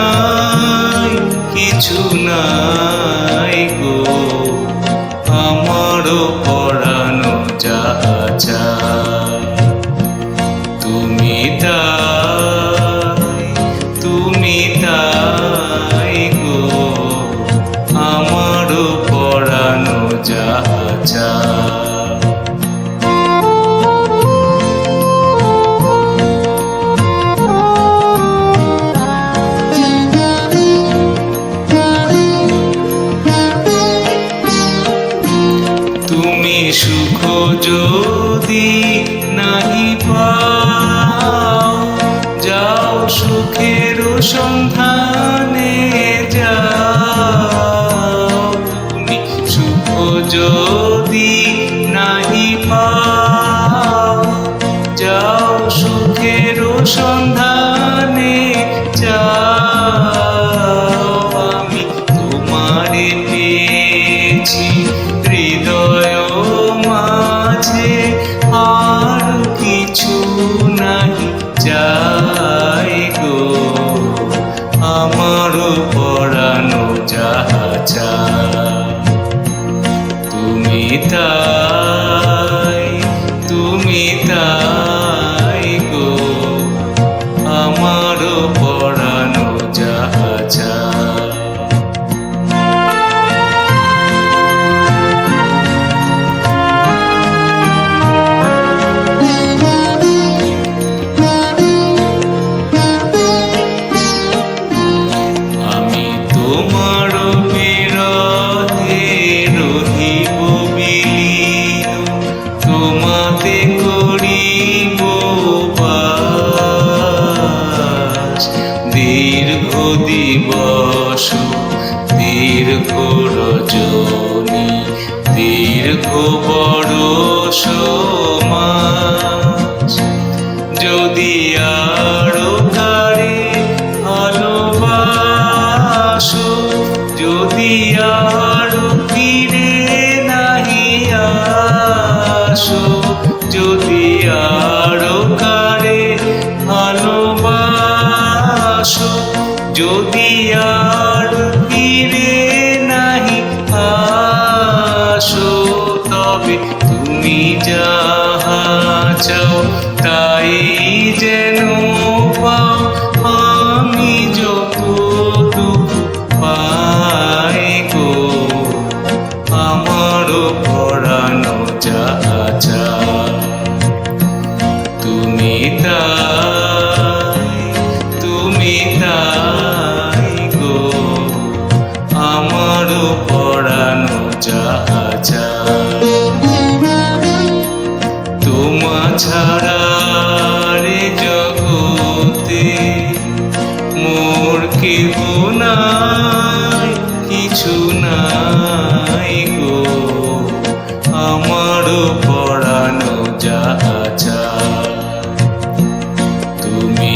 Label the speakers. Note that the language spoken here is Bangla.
Speaker 1: নাই, কিছু নাই গো, আমারও পরানো যা চায়। তুমি তাই গো, আমারও পরানো যা চায়। তুমি সুখ যদি নাহি পাও, যাও সুখের সন্ধানে যাও। তুমি সুখ যদি নাহি পাও, যাও সুখের সন্ধানে যাও। আমি তোমারে পেয়েছি হৃদয় মাঝে, আর কিছু নাহি চাই গো, আমারও পরানো যা চায়। তুমি তাই গো, আমারও পরানো যা চায়। তোমার বিরহে রহিব বিলীন, তোমাতে করিব বাস। দীর্ঘ দিবস, দীর্ঘ রজনী, দীর্ঘ বরষ মাস। যদি আরো কারে ভালোবাসো, যদি আরো ফিরে নাহি আসো, যদি আরো কারে ভালোবাসো, যদি আরো ফিরে নাহি আসো, তবে তুমি যাহা চাও তাই যেন পাও। আমি যত দুঃখ পাই গো, আমারও পরানো যা চায়। তুমি তাই গো, আমারও পরানো যা চায়। তোমা ছাড়া রে জগতে মোর কেহ নাই, কিছু নাই গো, আমারও পরানো যা চায়। তুমি